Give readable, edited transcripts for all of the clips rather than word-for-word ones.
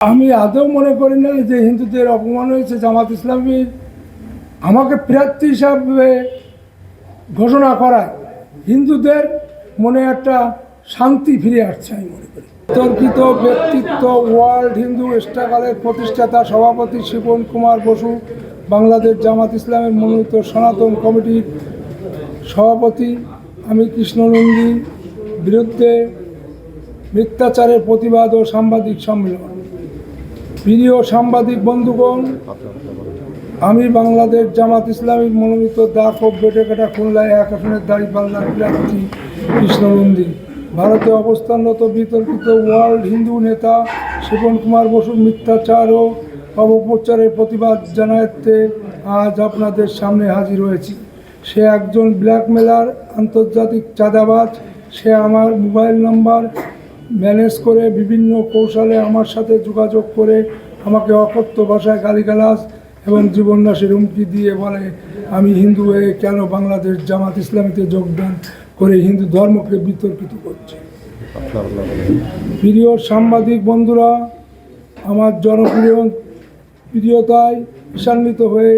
আমি আদৌ মনে করি না যে হিন্দুদের অপমান হয়েছে। জামাত ইসলামী আমাকে প্রার্থী হিসাবে ঘোষণা করায় হিন্দুদের মনে একটা শান্তি ফিরে আসছে আমি মনে করি। বিতর্কিত ব্যক্তিত্ব ওয়ার্ল্ড হিন্দু স্ট্রাগলের প্রতিষ্ঠাতা সভাপতি শিবন কুমার বসু, বাংলাদেশ জামাত ইসলামের মনোনীত সনাতন কমিটির সভাপতি আমি কৃষ্ণনন্দী বিরুদ্ধে মিথ্যাচারের প্রতিবাদ ও সাংবাদিক সম্মেলন। প্রিয় সাংবাদিক বন্ধুগণ, আমি বাংলাদেশ জামাত ইসলামীর মনোনীত দাক ও বেটেকাটা খুলনায় 1 আসনের দাঁড়িপাল্লার প্রার্থী কৃষ্ণনন্দী ভারতে অবস্থানরত বিতর্কিত ওয়ার্ল্ড হিন্দু নেতা শিবন কুমার বসুর মিথ্যাচার ও অপপ্রচারের প্রতিবাদ জানাতে আজ আপনাদের সামনে হাজির হয়েছি। সে একজন ব্ল্যাকমেলার, আন্তর্জাতিক চাঁদাবাজ। সে আমার মোবাইল নাম্বার ম্যানেজ করে বিভিন্ন কৌশলে আমার সাথে যোগাযোগ করে আমাকে অকথ্য ভাষায় গালিগালাজ এবং জীবননাশের হুমকি দিয়ে বলে আমি হিন্দু হয়ে কেন বাংলাদেশ জামাত ইসলামীতে যোগদান করে হিন্দু ধর্মকে বিতর্কিত করছে। প্রিয় সাংবাদিক বন্ধুরা, আমার জনপ্রিয়তায় ঈর্ষান্বিত হয়ে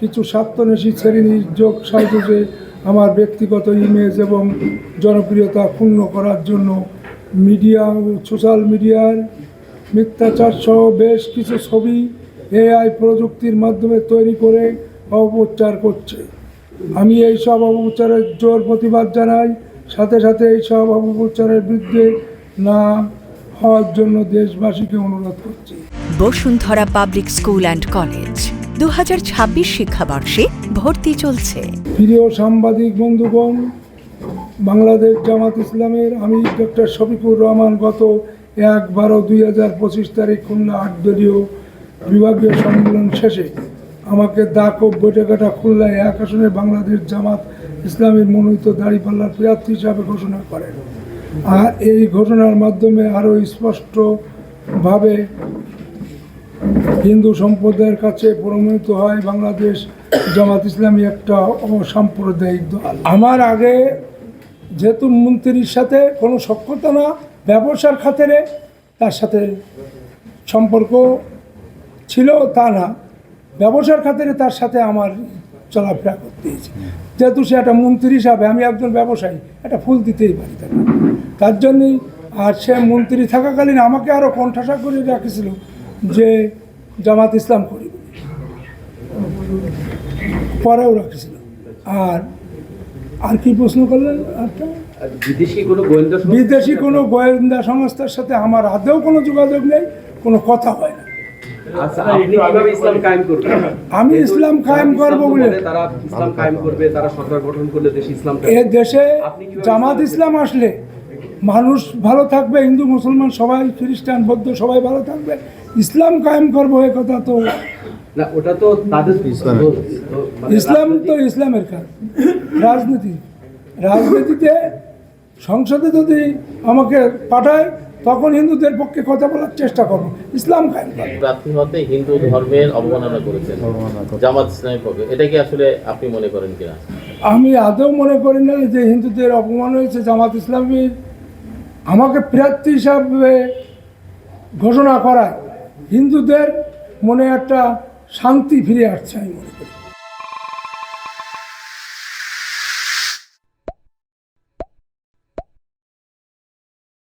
কিছু স্বার্থন্বেষী শ্রেণীর যোগ সাজসে আমার ব্যক্তিগত ইমেজ এবং জনপ্রিয়তা ক্ষুণ্ণ করার জন্য মিডিয়া ও সোশ্যাল মিডিয়ার মিথ্যাচার সহ বেশ কিছু ছবি AI প্রযুক্তির মাধ্যমে তৈরি করে অপপ্রচার করছে। আমি এই সব অপপ্রচারের জোর প্রতিবাদ জানাই। সাথে সাথে এই সব অপপ্রচারের বিরুদ্ধে না হওয়ার জন্য দেশবাসীকে অনুরোধ করছি। Bashundhara public school and college 2026 শিক্ষাবর্ষে ভর্তি চলছে। প্রিয় সাংবাদিক বন্ধুগণ, বাংলাদেশ জামাত ইসলামের আমি ডক্টর শফিকুর রহমান গত 1/12/2025 তারিখ খুলনা 8 দলীয় বিভাগীয় সম্মেলন শেষে আমাকে দাক ও বেটেকাটা খুলনায় 1 আসনে বাংলাদেশ জামাত ইসলামের মনোনীত দাঁড়িপাল্লার প্রার্থী হিসাবে ঘোষণা করেন। আর এই ঘোষণার মাধ্যমে আরও স্পষ্টভাবে হিন্দু সম্প্রদায়ের কাছে প্রমাণিত হয় বাংলাদেশ জামাত ইসলামী একটা অসাম্প্রদায়িক দল। আমার আগে যেহেতু মন্ত্রীর সাথে কোনো সখ্যতা না, ব্যবসার খাতিরে তার সাথে সম্পর্ক ছিল তা না, ব্যবসার খাতিরে তার সাথে আমার চলাফেরা করতে হয়েছে। যেহেতু সে একটা মন্ত্রী হিসাবে, আমি একজন ব্যবসায়ী, একটা ফুল দিতেই পারি তাকে, তার জন্যই। আর সে মন্ত্রী থাকাকালীন আমাকে আরও কণ্ঠাসা করে রাখেছিল যে জামাত ইসলাম করি, পরেও রাখেছিল। আর কি প্রশ্ন করলেন? বিদেশি কোনো গোয়েন্দা সংস্থার সাথে আমার আদৌ কোনো যোগাযোগ নেই, কোনো কথা হয় না। আমি ইসলাম কায়েম করবো বলে এ দেশে জামাত ইসলাম আসলে মানুষ ভালো থাকবে, হিন্দু মুসলমান সবাই, খ্রিস্টান বৌদ্ধ সবাই ভালো থাকবে। ইসলাম কায়েম করবো এ কথা তো না, ওটা তো তাদের ইসলাম তো ইসলামের কাজ। রাজনীতিতে সংসদে যদি আমাকে পাঠায় তখন হিন্দুদের পক্ষে কথা বলার চেষ্টা করবো, ইসলাম কায়েম করবো। প্রার্থী হতে হিন্দু ধর্মের অবমাননা করেছেন জামাত ইসলামের পক্ষে, এটা কি আসলে আপনি মনে করেন কিনা? আমি আদৌ মনে করি না যে হিন্দুদের অপমান হয়েছে। জামাত ইসলামী আমাকে প্রার্থী হিসাবে ঘোষণা করায় হিন্দুদের মনে একটা শান্তি ফিরে আসছে আমি মনে করি।